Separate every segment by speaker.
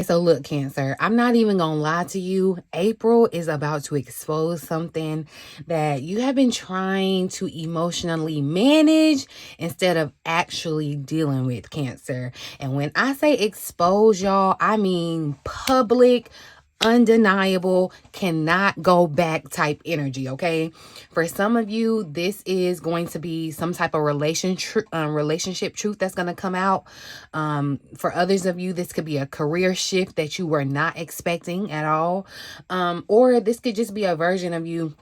Speaker 1: So look, Cancer, I'm not even gonna lie to you. April is about to expose something that you have been trying to emotionally manage instead of actually dealing with, Cancer. And when I say expose, y'all, I mean public, undeniable, cannot go back type energy. Okay, for some of you this is going to be some type of relationship truth that's going to come out. For others of you, this could be a career shift that you were not expecting at all. Or this could just be a version of you,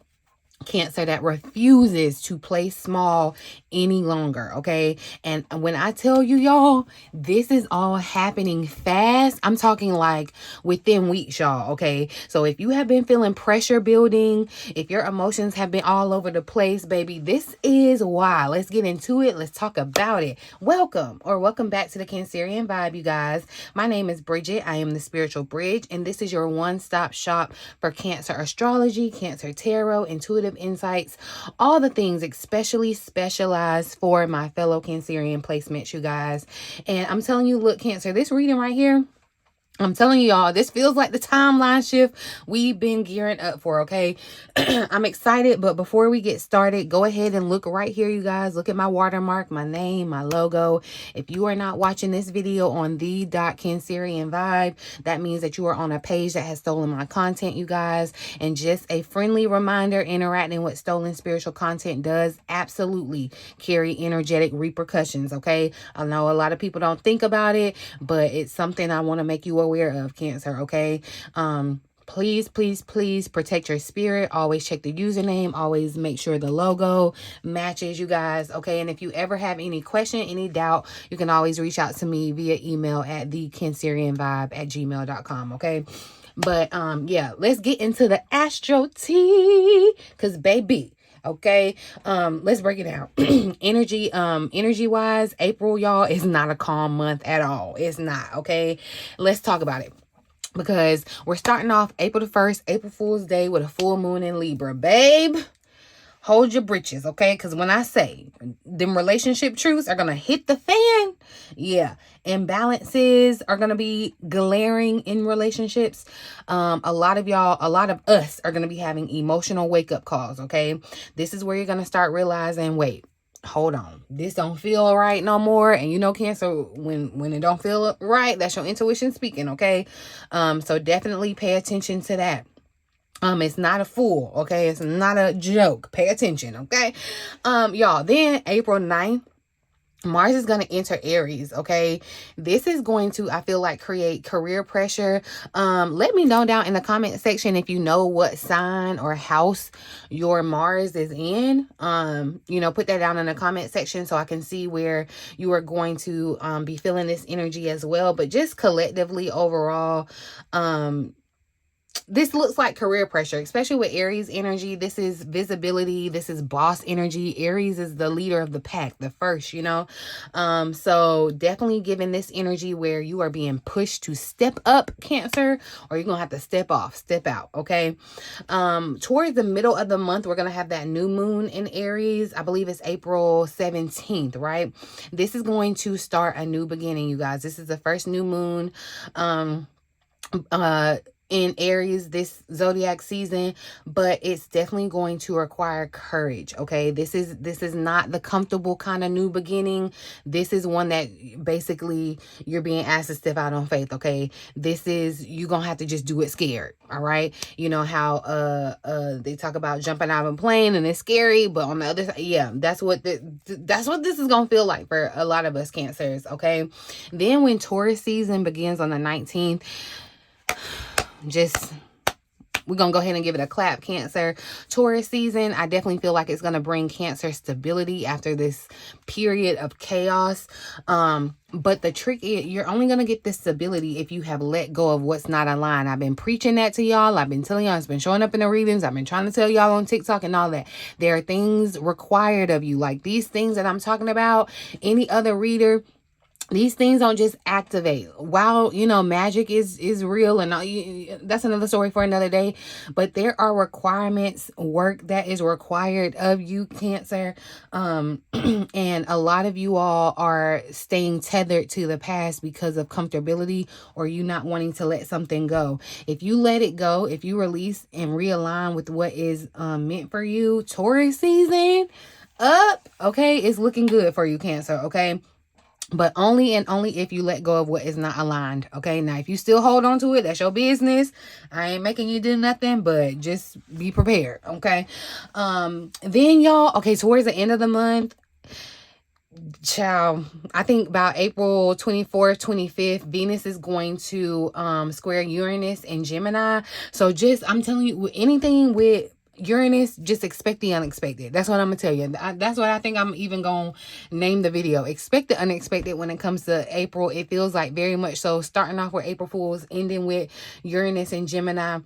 Speaker 1: Cancer, that refuses to play small any longer. Okay, and when I tell you, y'all, this is all happening fast. I'm talking like within weeks, y'all. Okay, so if you have been feeling pressure building, if your emotions have been all over the place, baby, this is why. Let's get into it. Let's talk about it. Welcome back to the Cancerian Vibe, you guys. My name is Bridget. I am the spiritual bridge, and this is your one-stop shop for Cancer astrology, Cancer tarot, intuitive insights, all the things especially specialized for my fellow Cancerian placements, you guys. And I'm telling you, look, Cancer, this reading right here, I'm telling y'all, this feels like the timeline shift we've been gearing up for, okay? I'm excited, but before we get started, go ahead and look right here, you guys. Look at my watermark, my name, my logo. If you are not watching this video on the Cancerian Vibe, that means that you are on a page that has stolen my content, you guys. And just a friendly reminder, interacting with stolen spiritual content does absolutely carry energetic repercussions, okay? I know a lot of people don't think about it, but it's something I want to make you aware of, Cancer, okay? Please protect your spirit. Always check the username. Always make sure the logo matches, you guys, okay? And if you ever have any question, any doubt, you can always reach out to me via email at thecancerianvibe@gmail.com, okay? But yeah, let's get into the Astro-TEA, because baby, okay, let's break it down. Energy wise, April, y'all, is not a calm month at all. It's not, okay? Let's talk about it, because we're starting off April the 1st, April Fool's Day, with a full moon in Libra. Babe, hold your britches, okay? Because when I say them relationship truths are going to hit the fan, yeah, imbalances are going to be glaring in relationships. A lot of us are going to be having emotional wake-up calls, okay? This is where you're going to start realizing, wait, hold on, this don't feel right no more. And you know, Cancer, when it don't feel right, that's your intuition speaking, okay? So definitely pay attention to that. It's not a fool, okay? It's not a joke. Pay attention, okay? Y'all, then April 9th, Mars is going to enter Aries, okay? This is going to, I feel like, create career pressure. Let me know down in the comment section if you know what sign or house your Mars is in. You know, put that down in the comment section so I can see where you are going to be feeling this energy as well. But just collectively, overall, this looks like career pressure, especially with Aries energy. This is visibility. This is boss energy. Aries is the leader of the pack, the first, you know. So definitely giving this energy where you are being pushed to step up, Cancer, or you're going to have to step off, step out, okay? Towards the middle of the month, we're going to have that new moon in Aries. I believe it's April 17th, right? This is going to start a new beginning, you guys. This is the first new moon. In Aries this zodiac season, but it's definitely going to require courage, okay? This is not the comfortable kind of new beginning. This is one that basically you're being asked to step out on faith, okay? This is, you're gonna have to just do it scared, all right? You know how they talk about jumping out of a plane and it's scary, but on the other side, yeah, that's what this is gonna feel like for a lot of us Cancers, okay? Then when Taurus season begins on the 19th, we're going to go ahead and give it a clap, Cancer. Taurus season, I definitely feel like it's going to bring Cancer stability after this period of chaos. But the trick is, you're only going to get this stability if you have let go of what's not aligned. I've been preaching that to y'all. I've been telling y'all, it's been showing up in the readings. I've been trying to tell y'all on TikTok and all that. There are things required of you. Like these things that I'm talking about, any other reader, These things don't just activate. While, you know, magic is real, and that's another story for another day, but there are requirements, work that is required of you, Cancer. And a lot of you all are staying tethered to the past because of comfortability, or you not wanting to let something go. If you let it go, if you release and realign with what is meant for you, Taurus season up, okay, it's looking good for you, Cancer, okay? But only and only if you let go of what is not aligned. Okay. Now, if you still hold on to it, that's your business. I ain't making you do nothing, but just be prepared. Okay. Then y'all, okay, towards the end of the month, child, I think about April 24th, 25th, Venus is going to square Uranus and Gemini. So just, I'm telling you, anything with Uranus, just expect the unexpected. That's what I'm gonna tell you. That's what I think I'm even gonna name the video. Expect the unexpected when it comes to April. It feels like very much so, starting off with April Fools, ending with Uranus and Gemini.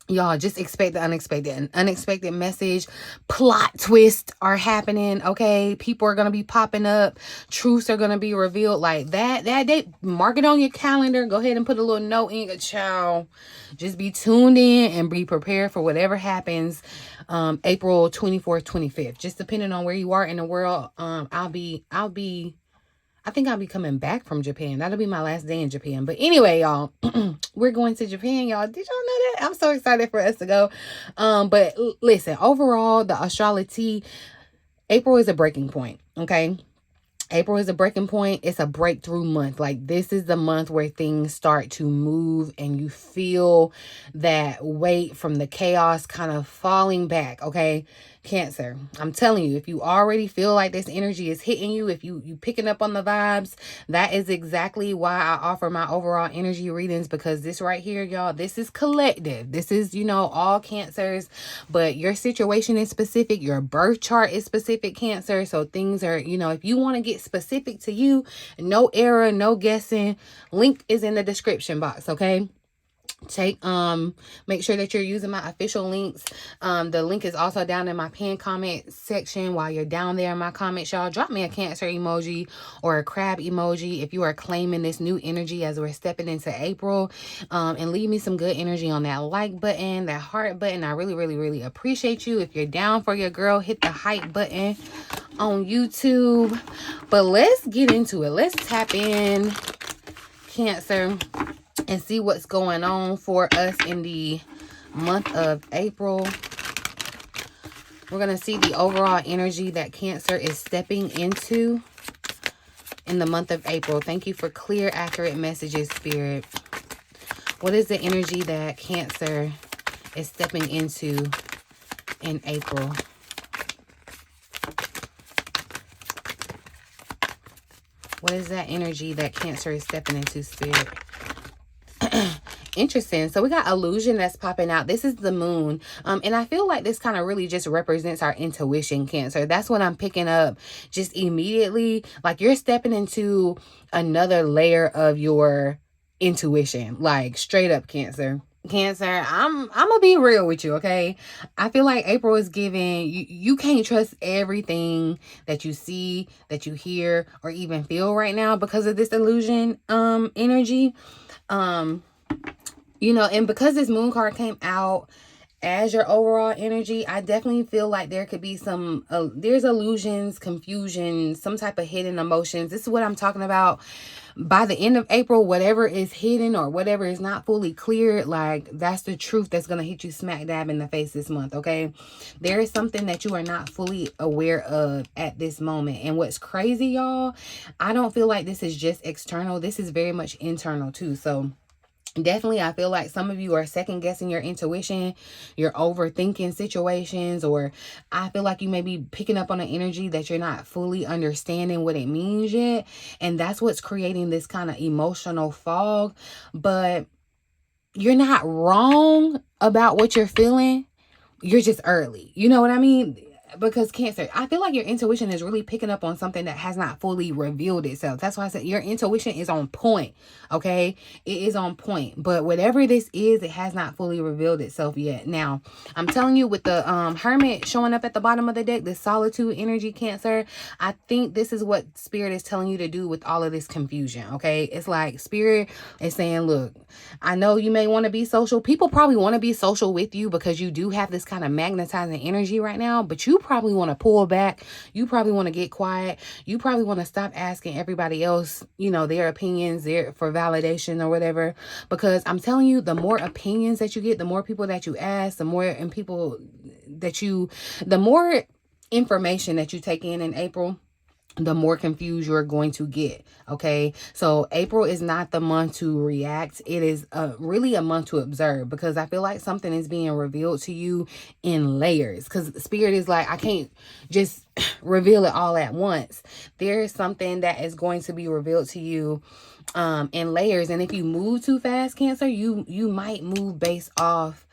Speaker 1: Y'all just expect the unexpected. An unexpected message, plot twists are happening. Okay, people are gonna be popping up, truths are gonna be revealed. Like that date, mark it on your calendar. Go ahead and put a little note in. Child, just be tuned in and be prepared for whatever happens. April 24th, 25th, just depending on where you are in the world. I think I'll be coming back from Japan. That'll be my last day in Japan. But anyway, y'all, we're going to Japan, y'all. Did y'all know that? I'm so excited for us to go. But listen, overall, the Astrolo-TEA, April is a breaking point, okay? April is a breaking point. It's a breakthrough month. Like, this is the month where things start to move and you feel that weight from the chaos kind of falling back, okay? Cancer, I'm telling you, if you already feel like this energy is hitting you, if you picking up on the vibes, that is exactly why I offer my overall energy readings, because this right here, y'all, this is collective. This is, you know, all Cancers, but your situation is specific. Your birth chart is specific, Cancer. So things are, you know, if you want to get specific to you, no error, no guessing, link is in the description box, okay? Make sure that you're using my official links. The link is also down in my pinned comment section. While you're down there in my comments, y'all, drop me a Cancer emoji or a crab emoji if you are claiming this new energy as we're stepping into April. And leave me some good energy on that like button, that heart button. I really, really, really appreciate you. If you're down for your girl, hit the hype button on YouTube. But let's get into it. Let's tap in, Cancer, and see what's going on for us in the month of April. We're going to see the overall energy that Cancer is stepping into in the month of April. Thank you for clear, accurate messages, Spirit. What is the energy that Cancer is stepping into in April? What is that energy that Cancer is stepping into, Spirit? Interesting. So we got illusion that's popping out. This is the moon. And I feel like this kind of really just represents our intuition, Cancer. That's what I'm picking up just immediately. Like, you're stepping into another layer of your intuition, like straight up, Cancer. Cancer, I'm gonna be real with you, okay? I feel like April is giving you can't trust everything that you see, that you hear, or even feel right now because of this illusion energy. You know, and because this moon card came out as your overall energy, I definitely feel like there could be some, there's illusions, confusion, some type of hidden emotions. This is what I'm talking about. By the end of April, whatever is hidden or whatever is not fully cleared, like, that's the truth that's going to hit you smack dab in the face this month, okay? There is something that you are not fully aware of at this moment. And what's crazy, y'all, I don't feel like this is just external. This is very much internal too. So definitely, I feel like some of you are second guessing your intuition. You're overthinking situations, or I feel like you may be picking up on an energy that you're not fully understanding what it means yet. And that's what's creating this kind of emotional fog. But you're not wrong about what you're feeling. You're just early. You know what I mean? because Cancer, I feel like your intuition is really picking up on something that has not fully revealed itself. That's why I said your intuition is on point. Okay, it is on point, but whatever this is, it has not fully revealed itself yet. Now I'm telling you, with the Hermit showing up at the bottom of the deck, this solitude energy, Cancer, I think this is what Spirit is telling you to do with all of this confusion. Okay, it's like Spirit is saying, look, I know you may want to be social. People probably want to be social with you because you do have this kind of magnetizing energy right now, but you probably want to pull back. You probably want to get quiet. You probably want to stop asking everybody else, you know, their opinions there for validation or whatever, because I'm telling you, the more opinions that you get, the more people that you ask, the more the more information that you take in April, the more confused you're going to get. Okay, so April is not the month to react. It is really a month to observe, because I feel like something is being revealed to you in layers, because Spirit is like, I can't just reveal it all at once. There is something that is going to be revealed to you in layers, and if you move too fast, Cancer, you might move based off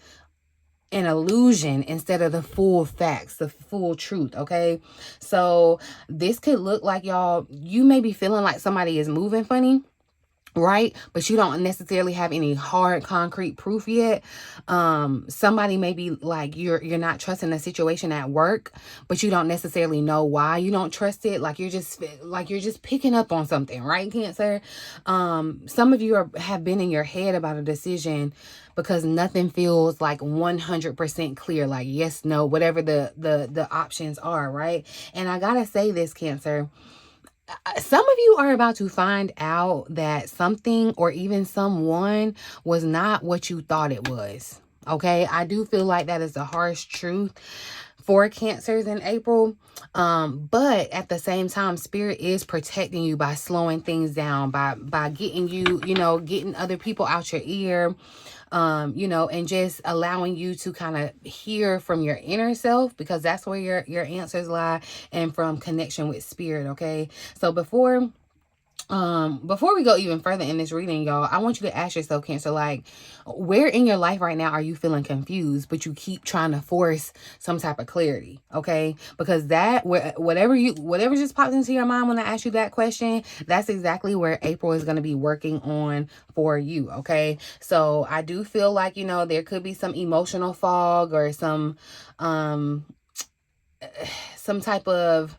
Speaker 1: an illusion instead of the full facts, the full truth. Okay, so this could look like, y'all, you may be feeling like somebody is moving funny, right? But you don't necessarily have any hard concrete proof yet. Somebody may be like, you're not trusting the situation at work, but you don't necessarily know why you don't trust it. Like you're just picking up on something, right, Cancer? Some of you have been in your head about a decision because nothing feels like 100% clear, like yes, no, whatever the options are, right? And I gotta say this, Cancer, some of you are about to find out that something or even someone was not what you thought it was. Okay, I do feel like that is the harsh truth for Cancers in April. But at the same time, Spirit is protecting you by slowing things down, by getting you, getting other people out your ear, and just allowing you to kind of hear from your inner self, because that's where your answers lie, and from connection with Spirit. Okay, so before we go even further in this reading, y'all, I want you to ask yourself, Cancer, like, where in your life right now are you feeling confused, but you keep trying to force some type of clarity? Okay, because whatever just popped into your mind when I asked you that question, that's exactly where April is going to be working on for you. Okay, so I do feel like, there could be some emotional fog or some type of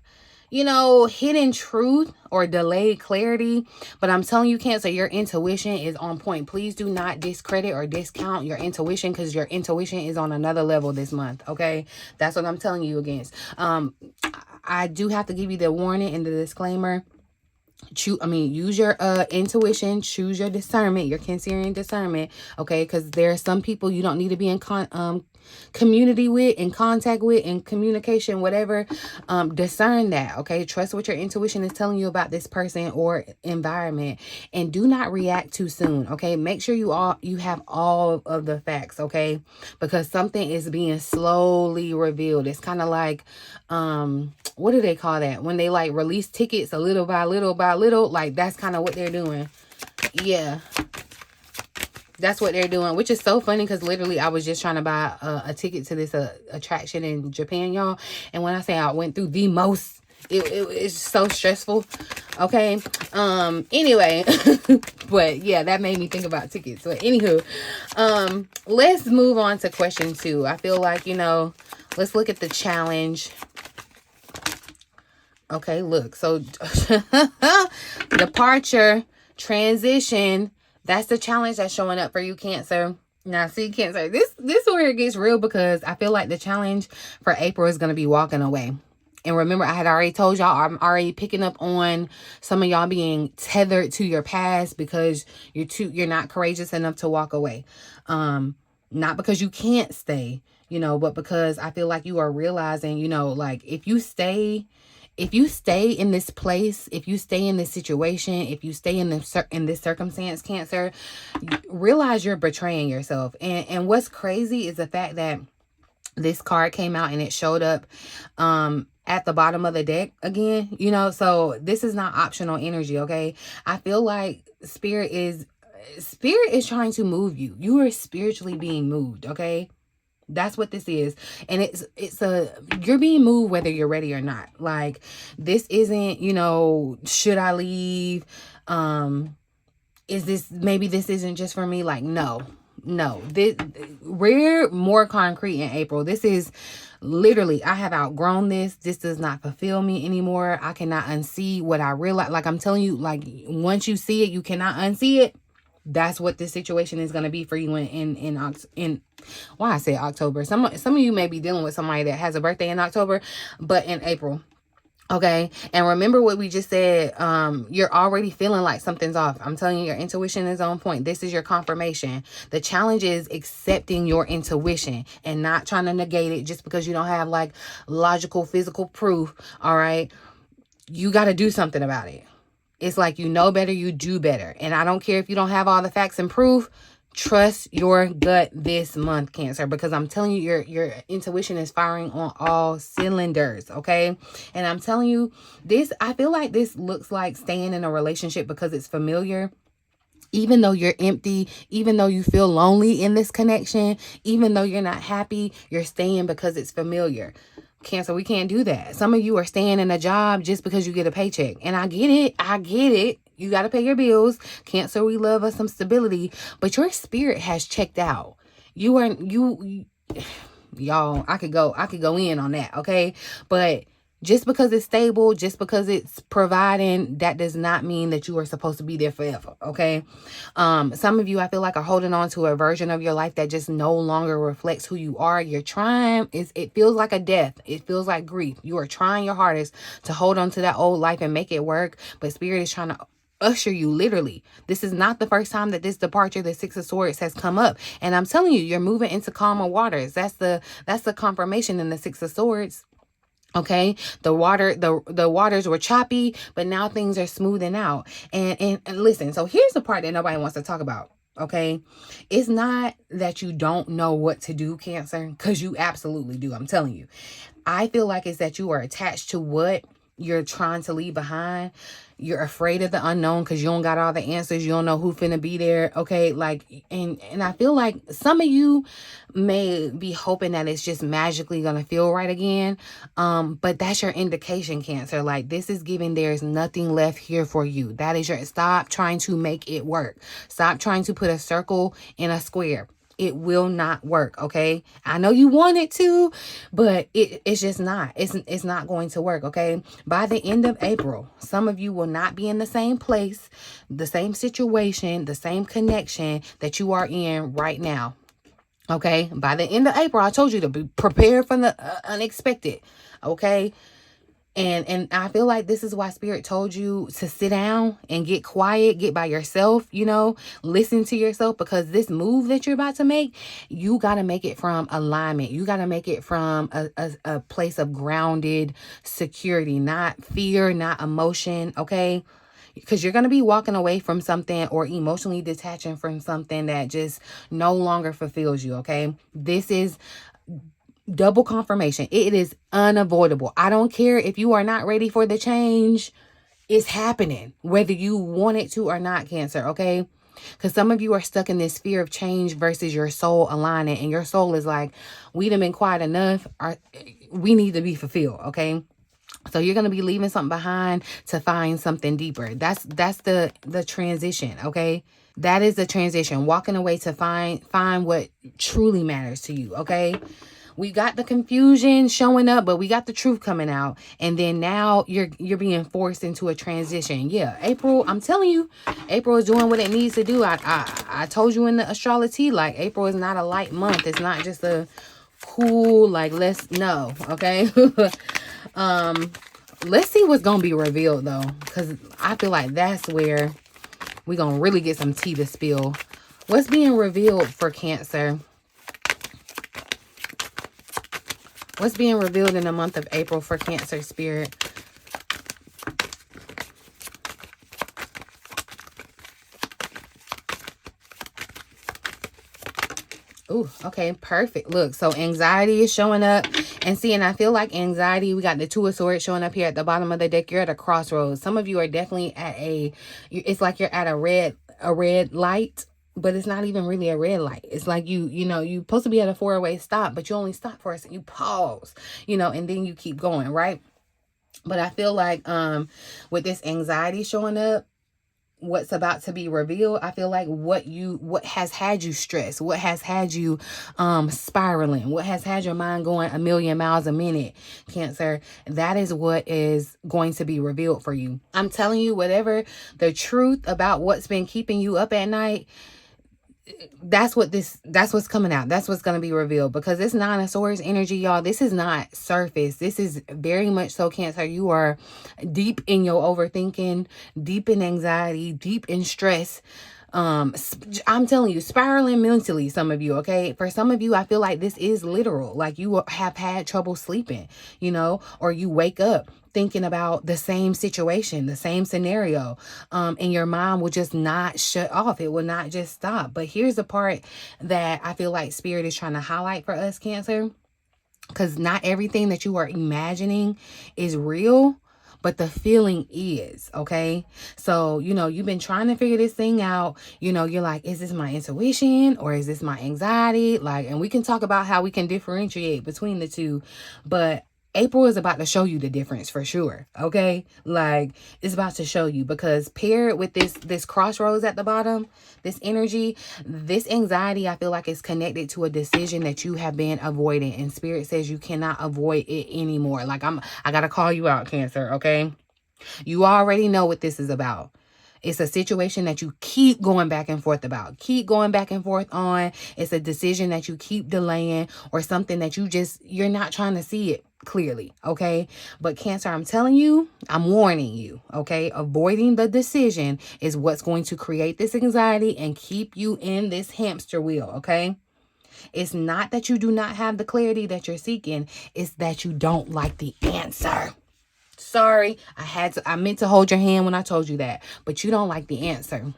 Speaker 1: hidden truth or delayed clarity. But I'm telling you, Cancer, your intuition is on point. Please do not discredit or discount your intuition, because your intuition is on another level this month. Okay, that's what I'm telling you against. I do have to give you the warning and the disclaimer. Use your intuition, choose your discernment, your Cancerian discernment, okay? Because there are some people you don't need to be in community with, in contact with, in communication, whatever. Discern that, okay? Trust what your intuition is telling you about this person or environment, and do not react too soon, okay? Make sure you have all of the facts, okay? Because something is being slowly revealed. It's kind of like what do they call that, when they like release tickets a little by little by little? Like, that's kind of what they're doing. Yeah, that's what they're doing, which is so funny, because literally I was just trying to buy a ticket to this attraction in Japan, y'all, and when I say I went through the most, it's so stressful. Okay, anyway, but yeah, that made me think about tickets. But anywho, let's move on to question 2. I feel like, let's look at the challenge. Okay, look, so departure, transition, that's the challenge that's showing up for you, Cancer. Now, see, Cancer, this is where it gets real, because I feel like the challenge for April is going to be walking away. And remember, I had already told y'all, I'm already picking up on some of y'all being tethered to your past because you're not courageous enough to walk away. Not because you can't stay, but because I feel like you are realizing, like, if you stay in this place, if you stay in this situation, if you stay in this circumstance, Cancer, realize you're betraying yourself. And what's crazy is the fact that this card came out and it showed up at the bottom of the deck again, so this is not optional energy, okay? I feel like Spirit is trying to move you. You are spiritually being moved, okay? That's what this is. And you're being moved whether you're ready or not. Like, this isn't, should I leave? Maybe this isn't just for me? Like, no. We're more concrete in April. This is literally, I have outgrown this. This does not fulfill me anymore. I cannot unsee what I realize. Like, I'm telling you, like, once you see it, you cannot unsee it. That's what this situation is going to be for you in why I say October. Some of you may be dealing with somebody that has a birthday in October, but in April. Okay. And remember what we just said. You're already feeling like something's off. I'm telling you, your intuition is on point. This is your confirmation. The challenge is accepting your intuition and not trying to negate it just because you don't have like logical, physical proof. All right. You got to do something about it. It's like, you know better, you do better. And I don't care if you don't have all the facts and proof. Trust your gut this month, Cancer, because I'm telling you, your intuition is firing on all cylinders, okay? And I'm telling you, I feel like this looks like staying in a relationship because it's familiar. Even though you're empty, even though you feel lonely in this connection, even though you're not happy, you're staying because it's familiar. Cancer, we can't do that. Some of you are staying in a job just because you get a paycheck. And I get it. You got to pay your bills. Cancer, we love us some stability. But your spirit has checked out. Y'all, I could go in on that, okay? But just because it's stable, just because it's providing, that does not mean that you are supposed to be there forever, okay? Some of you, I feel like, are holding on to a version of your life that just no longer reflects who you are. You're trying. It feels like a death. It feels like grief. You are trying your hardest to hold on to that old life and make it work, but Spirit is trying to usher you, literally. This is not the first time that this departure, the Six of Swords, has come up. And I'm telling you, you're moving into calmer waters. That's the confirmation in the Six of Swords. Okay, the waters were choppy, but now things are smoothing out. And listen, so here's the part that nobody wants to talk about. Okay, it's not that you don't know what to do, Cancer, because you absolutely do. I'm telling you. I feel like it's that you are attached to what you're trying to leave behind. You're afraid of the unknown because you don't got all the answers. You don't know who finna be there. Okay, like, and I feel like some of you may be hoping that it's just magically gonna feel right again. But that's your indication, Cancer. Like, this is giving there's nothing left here for you. That is stop trying to make it work. Stop trying to put a circle in a square. It will not work, okay? I know you want it to, but it's just not. It's not going to work, okay? By the end of April, some of you will not be in the same place, the same situation, the same connection that you are in right now, okay? By the end of April, I told you to be prepared for the unexpected, okay? And I feel like this is why Spirit told you to sit down and get quiet, get by yourself, listen to yourself, because this move that you're about to make, you got to make it from alignment. You got to make it from a place of grounded security, not fear, not emotion, okay? Because you're going to be walking away from something or emotionally detaching from something that just no longer fulfills you, okay? This is double confirmation. It is unavoidable. I don't care if you are not ready for the change. It's happening, whether you want it to or not, Cancer, okay? Because some of you are stuck in this fear of change versus your soul aligning. And your soul is like, we done been quiet enough. We need to be fulfilled, okay? So you're going to be leaving something behind to find something deeper. That's the transition, okay? That is the transition. Walking away to find what truly matters to you, okay? We got the confusion showing up, but we got the truth coming out. And then now you're being forced into a transition. Yeah, April, I'm telling you, April is doing what it needs to do. I told you in the Astrolo-TEA, like, April is not a light month. It's not just a cool, like, no, okay? Let's see what's going to be revealed, though, because I feel like that's where we're going to really get some tea to spill. What's being revealed for Cancer? What's being revealed in the month of April for Cancer, Spirit? Ooh, okay, perfect. Look, so anxiety is showing up. And see, and I feel like anxiety, we got the Two of Swords showing up here at the bottom of the deck. You're at a crossroads. Some of you are definitely at it's like you're at a red light. but it's not even really a red light. It's like you're supposed to be at a 4-way stop, but you only stop for a second, you pause, and then you keep going, right? But I feel like with this anxiety showing up, what's about to be revealed, I feel like what has had you stressed, what has had you spiraling, what has had your mind going a million miles a minute, Cancer, that is what is going to be revealed for you. I'm telling you, whatever the truth about what's been keeping you up at night, that's what's coming out. That's what's going to be revealed, because this 9 of Swords energy, y'all, this is not surface. This is very much so, Cancer. You are deep in your overthinking, deep in anxiety, deep in stress. I'm telling you, spiraling mentally, some of you, okay? For some of you, I feel like this is literal. Like you have had trouble sleeping, or you wake up thinking about the same situation, the same scenario, and your mind will just not shut off. It will not just stop. But here's the part that I feel like Spirit is trying to highlight for us, Cancer, because not everything that you are imagining is real, but the feeling is, okay? So, you've been trying to figure this thing out. You're like, is this my intuition or is this my anxiety? And we can talk about how we can differentiate between the two, but April is about to show you the difference for sure, okay? It's about to show you, because paired with this crossroads at the bottom, this energy, this anxiety, I feel like is connected to a decision that you have been avoiding, and Spirit says you cannot avoid it anymore. I gotta call you out, Cancer, okay? You already know what this is about. It's a situation that you keep going back and forth about, keep going back and forth on. It's a decision that you keep delaying, or something that you're not trying to see it clearly, okay? But Cancer, I'm telling you, I'm warning you, okay? Avoiding the decision is what's going to create this anxiety and keep you in this hamster wheel, okay? It's not that you do not have the clarity that you're seeking. It's that you don't like the answer. Sorry, I meant to hold your hand when I told you that, but you don't like the answer.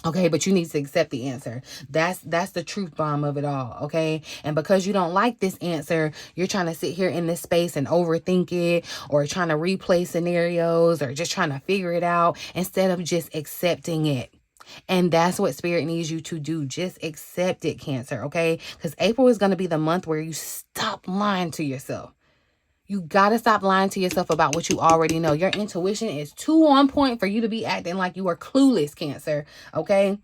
Speaker 1: Okay, but you need to accept the answer. That's the truth bomb of it all, okay? And because you don't like this answer, you're trying to sit here in this space and overthink it, or trying to replay scenarios, or just trying to figure it out instead of just accepting it. And that's what Spirit needs you to do. Just accept it, Cancer, okay? Because April is going to be the month where you stop lying to yourself. You got to stop lying to yourself about what you already know. Your intuition is too on point for you to be acting like you are clueless, Cancer, okay?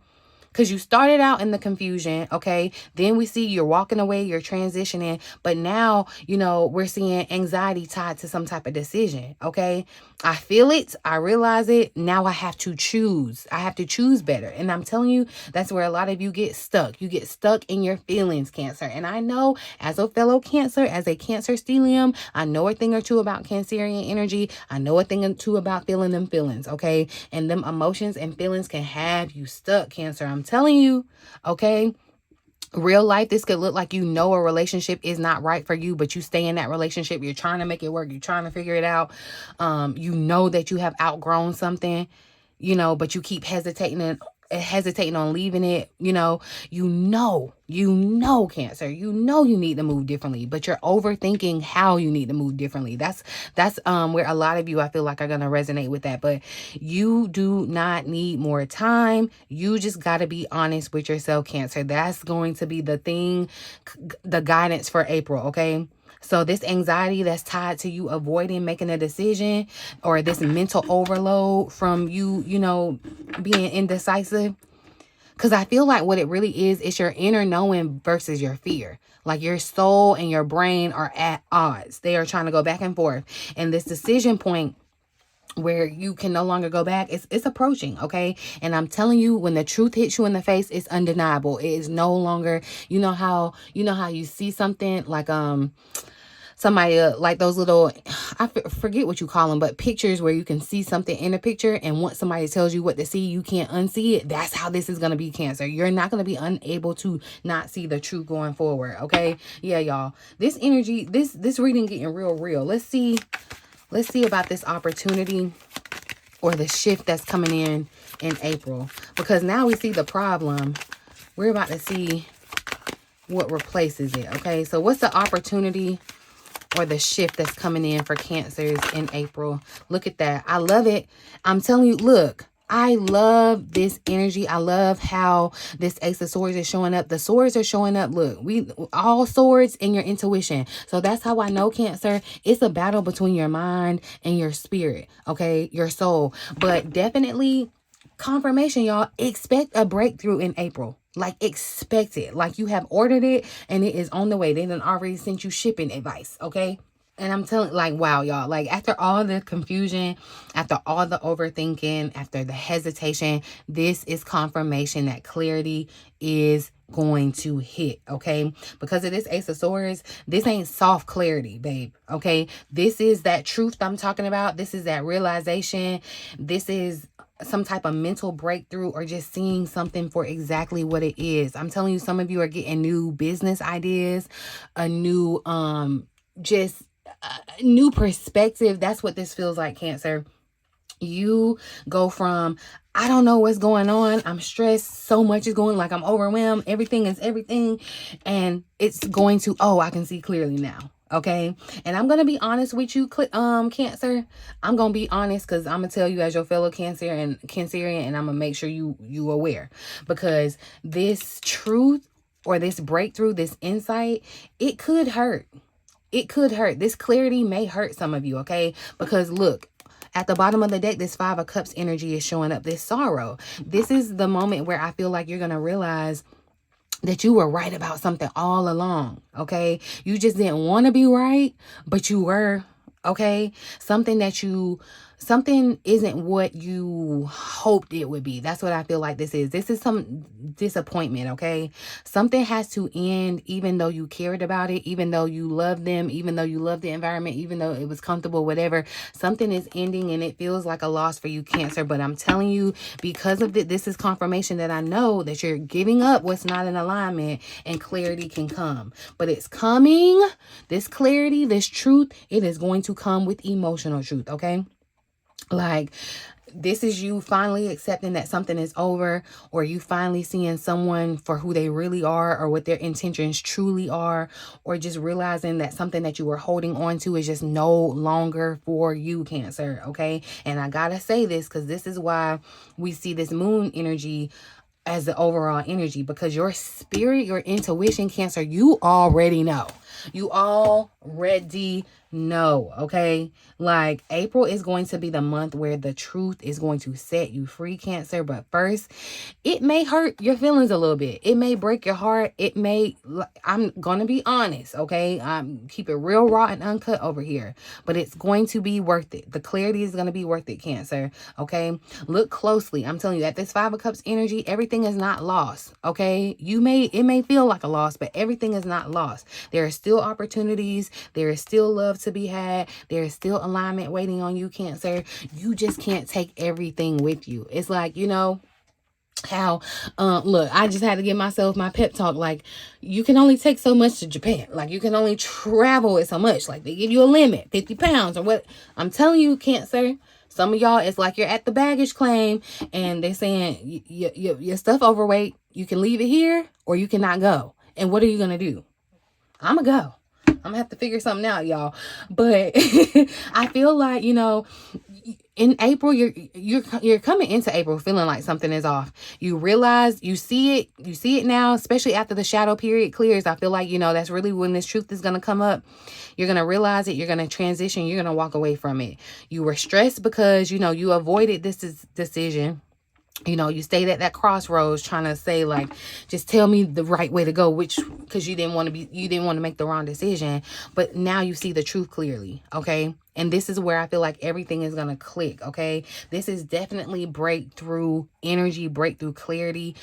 Speaker 1: Because you started out in the confusion, okay? Then we see you're walking away, you're transitioning. But now, we're seeing anxiety tied to some type of decision, okay? I feel it. I realize it. Now I have to choose. I have to choose better. And I'm telling you, that's where a lot of you get stuck. You get stuck in your feelings, Cancer. And I know, as a fellow Cancer, as a Cancer stellium, I know a thing or two about Cancerian energy. I know a thing or two about feeling them feelings, okay? And them emotions and feelings can have you stuck, Cancer. I'm telling you, okay? Real life, this could look like a relationship is not right for you, but you stay in that relationship. You're trying to make it work. You're trying to figure it out. That you have outgrown something, but you keep hesitating on leaving it. Cancer, you need to move differently, but you're overthinking how you need to move differently. That's where a lot of you, I feel like, are going to resonate with that. But you do not need more time. You just got to be honest with yourself, Cancer. That's going to be the thing, the guidance for April, okay? So this anxiety that's tied to you avoiding making a decision, or this mental overload from you, being indecisive. Because I feel like what it really is, it's your inner knowing versus your fear. Like your soul and your brain are at odds. They are trying to go back and forth. And this decision point where you can no longer go back, it's approaching, okay? And I'm telling you, when the truth hits you in the face, it's undeniable. It is no longer, you know how you see something like somebody like those little, I forget what you call them, but pictures where you can see something in a picture, and once somebody tells you what to see, you can't unsee it. That's how this is going to be, Cancer. You're not going to be unable to not see the truth going forward, okay? Yeah, y'all. This energy, this reading getting real. Let's see about this opportunity or the shift that's coming in April, because now we see the problem. We're about to see what replaces it, okay? So what's the opportunity or the shift that's coming in for Cancers in April? Look at that. I love it. I'm telling you, look, I love this energy. I love how this Ace of Swords is showing up. The swords are showing up. Look, we all swords in your intuition. So that's how I know, Cancer. It's a battle between your mind and your spirit, okay? Your soul. But definitely confirmation, y'all. Expect a breakthrough in April. Like, expect it. Like, you have ordered it and it is on the way. They done already sent you shipping advice, okay? And I'm telling, like, wow, y'all, like, after all the confusion, after all the overthinking, after the hesitation, this is confirmation that clarity is going to hit, okay? Because of this Ace of Swords, this ain't soft clarity, babe, okay? This is that truth I'm talking about. This is that realization. This is some type of mental breakthrough, or just seeing something for exactly what it is. I'm telling you, some of you are getting new business ideas, a new, just a new perspective. That's what this feels like, Cancer. You go from, I don't know what's going on, I'm stressed, so much is going, like I'm overwhelmed, everything is everything, and it's going to, oh, I can see clearly now. Okay, and I'm gonna be honest with you, Cancer. I'm gonna be honest, because I'm gonna tell you as your fellow Cancerian, and I'm gonna make sure you aware, because this truth or this breakthrough, this insight, it could hurt. It could hurt. This clarity may hurt some of you, okay? Because look, at the bottom of the deck, this Five of Cups energy is showing up, this sorrow. This is the moment where I feel like you're going to realize that you were right about something all along, okay? You just didn't want to be right, but you were, okay? Something isn't what you hoped it would be. That's what I feel like this is. This is some disappointment, okay? Something has to end, even though you cared about it, even though you loved them, even though you loved the environment, even though it was comfortable, whatever. Something is ending and it feels like a loss for you, Cancer. But I'm telling you, because of this is confirmation that I know that you're giving up what's not in alignment, and clarity can come. But it's coming. This clarity, this truth, it is going to come with emotional truth, okay? Like, this is you finally accepting that something is over, or you finally seeing someone for who they really are, or what their intentions truly are, or just realizing that something that you were holding on to is just no longer for you, Cancer, okay? And I gotta say this, because this is why we see this moon energy as the overall energy, because your spirit, your intuition, Cancer, you already know. You already know, okay? Like, April is going to be the month where the truth is going to set you free, Cancer. But first, it may hurt your feelings a little bit. It may break your heart. It may, I'm gonna be honest, okay? Keep it real raw and uncut over here. But it's going to be worth it. The clarity is going to be worth it, Cancer, okay? Look closely. I'm telling you, at this Five of Cups energy, everything is not lost, okay? It may feel like a loss, but everything is not lost. There are still opportunities. There is still love to be had. There is still alignment waiting on you, Cancer. You just can't take everything with you. It's like, you know how, look, I just had to give myself my pep talk. Like, you can only take so much to Japan. Like, you can only travel with so much. Like, they give you a limit, 50 pounds or what. I'm telling you, Cancer, some of y'all, it's like you're at the baggage claim and they're saying your stuff overweight. You can leave it here or you cannot go. And what are you going to do? I'm going to go. I'm gonna have to figure something out, y'all. But I feel like, you know, in April, you're coming into April feeling like something is off. You realize, you see it now, especially after the shadow period clears. I feel like, you know, that's really when this truth is gonna come up. You're gonna realize it. You're gonna transition. You're gonna walk away from it. You were stressed because, you know, you avoided this decision. You know, you stayed at that crossroads trying to say, like, just tell me the right way to go, because you didn't want to make the wrong decision. But now you see the truth clearly, okay? And this is where I feel like everything is going to click, okay? This is definitely breakthrough energy, breakthrough clarity.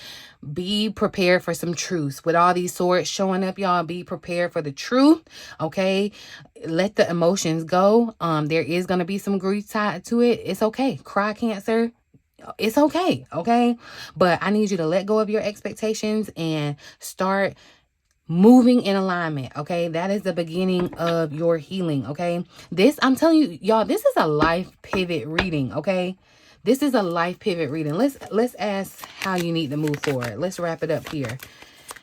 Speaker 1: Be prepared for some truth. With all these swords showing up, y'all, be prepared for the truth, okay? Let the emotions go. There is going to be some grief tied to it. It's okay. Cry, Cancer. It's okay, okay? But I need you to let go of your expectations and start moving in alignment, okay? That is the beginning of your healing, okay? This, I'm telling you, y'all, this is a life pivot reading, okay? This is a life pivot reading. Let's ask how you need to move forward. Let's wrap it up here.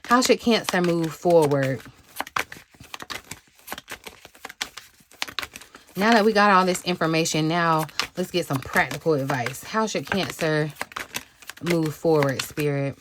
Speaker 1: How should Cancer move forward? Now that we got all this information, now Let's get some practical advice. How should Cancer move forward, Spirit?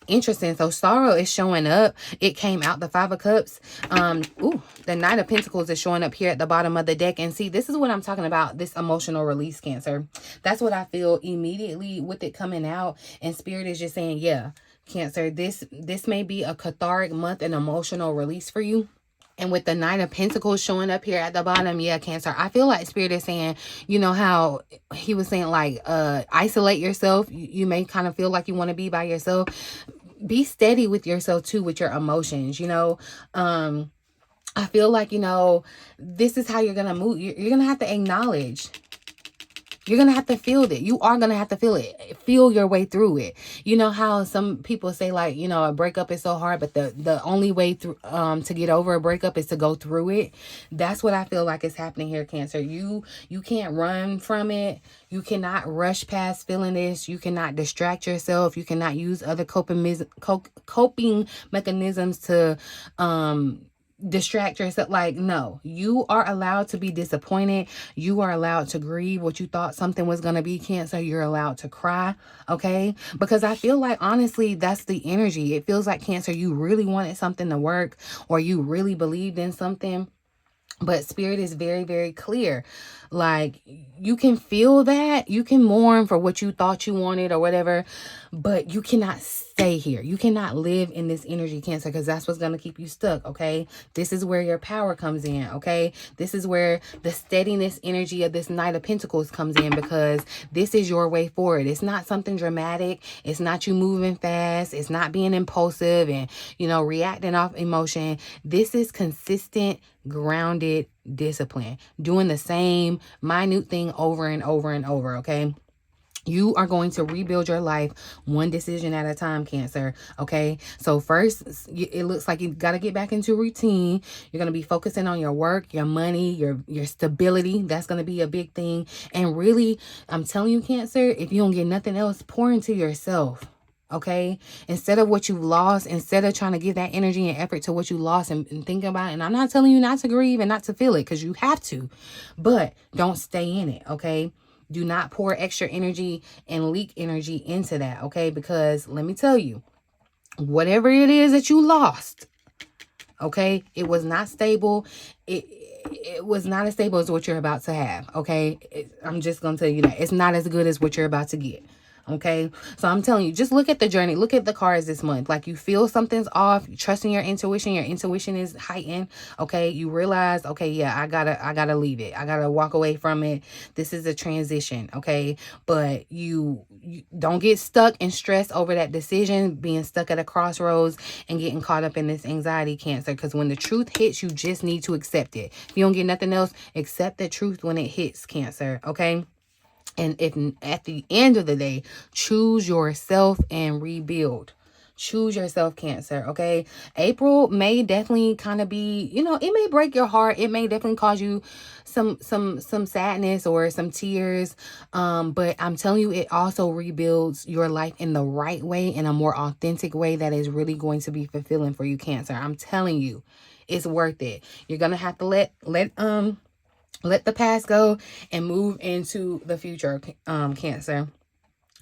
Speaker 1: Interesting. So sorrow is showing up. It came out the 5 of Cups. The Knight of Pentacles is showing up here at the bottom of the deck. And see, this is what I'm talking about, this emotional release, Cancer. That's what I feel immediately with it coming out. And Spirit is just saying, yeah, Cancer, this may be a cathartic month, an emotional release for you. And with the Knight of Pentacles showing up here at the bottom, yeah, Cancer, I feel like Spirit is saying, you know how he was saying, like, isolate yourself. You may kind of feel like you want to be by yourself. Be steady with yourself, too, with your emotions, you know. I feel like, you know, this is how you're going to move. You're going to have to acknowledge. You're going to have to feel it. You are going to have to feel it. Feel your way through it. You know how some people say, like, you know, a breakup is so hard, but the only way through to get over a breakup is to go through it. That's what I feel like is happening here, Cancer. You can't run from it. You cannot rush past feeling this. You cannot distract yourself. You cannot use other coping mechanisms to distract yourself. Like, no, you are allowed to be disappointed. You are allowed to grieve what you thought something was going to be, Cancer. You're allowed to cry, okay? Because I feel like, honestly, that's the energy. It feels like, Cancer, you really wanted something to work, or you really believed in something. But Spirit is very, very clear. Like, you can feel that. You can mourn for what you thought you wanted or whatever. But you cannot stay here. You cannot live in this energy, Cancer, because that's what's going to keep you stuck, okay? This is where your power comes in, okay? This is where the steadiness energy of this Knight of Pentacles comes in, because this is your way forward. It's not something dramatic. It's not you moving fast. It's not being impulsive and, you know, reacting off emotion. This is consistent, grounded discipline, doing the same minute thing over and over and over, okay? You are going to rebuild your life one decision at a time, Cancer, okay? So first, it looks like you got to get back into routine. You're going to be focusing on your work, your money, your stability. That's going to be a big thing. And really, I'm telling you, Cancer, if you don't get nothing else, pour into yourself. Okay, instead of what you've lost, instead of trying to give that energy and effort to what you lost and thinking about it. And I'm not telling you not to grieve and not to feel it, because you have to, but don't stay in it. Okay, do not pour extra energy and leak energy into that. Okay, because let me tell you, whatever it is that you lost, okay, it was not stable. It was not as stable as what you're about to have. Okay, I'm just gonna tell you that it's not as good as what you're about to get. Okay, so I'm telling you, just look at the journey. Look at the cards this month. Like, you feel something's off. You're trusting your intuition. Your intuition is heightened. Okay, you realize, okay, yeah, I gotta leave it. I gotta walk away from it. This is a transition. Okay, but you don't get stuck and stressed over that decision, being stuck at a crossroads and getting caught up in this anxiety, Cancer. Because when the truth hits, you just need to accept it. If you don't get nothing else, accept the truth when it hits, Cancer. Okay. And if at the end of the day, choose yourself and rebuild. Choose yourself, Cancer, okay? April may definitely kind of be, you know, it may break your heart. It may definitely cause you some sadness or some tears. But I'm telling you, it also rebuilds your life in the right way, in a more authentic way that is really going to be fulfilling for you, Cancer. I'm telling you, it's worth it. You're going to have to let the past go and move into the future, Cancer.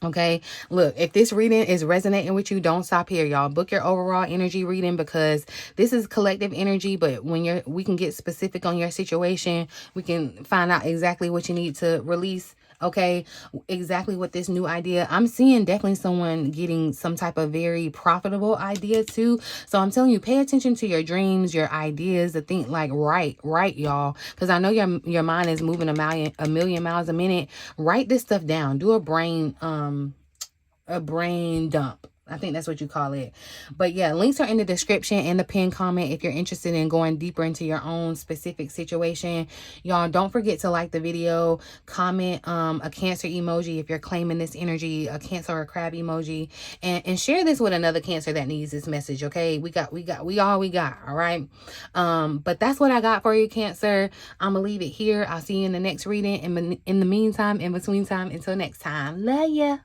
Speaker 1: Okay, look, if this reading is resonating with you, don't stop here, y'all. Book your overall energy reading, because this is collective energy. But when we can get specific on your situation, we can find out exactly what you need to release. Okay, exactly what this new idea. I'm seeing definitely someone getting some type of very profitable idea too. So I'm telling you, pay attention to your dreams, your ideas, to think like right, y'all. Because I know your mind is moving a million miles a minute. Write this stuff down. Do a brain dump. I think that's what you call it. But yeah, links are in the description and the pinned comment if you're interested in going deeper into your own specific situation. Y'all, don't forget to like the video, comment a Cancer emoji if you're claiming this energy, a Cancer or a crab emoji, and share this with another Cancer that needs this message. Okay, we all we got. All right. But that's what I got for you, Cancer. I'm gonna leave it here. I'll see you in the next reading. In the meantime, in between time, until next time, love ya.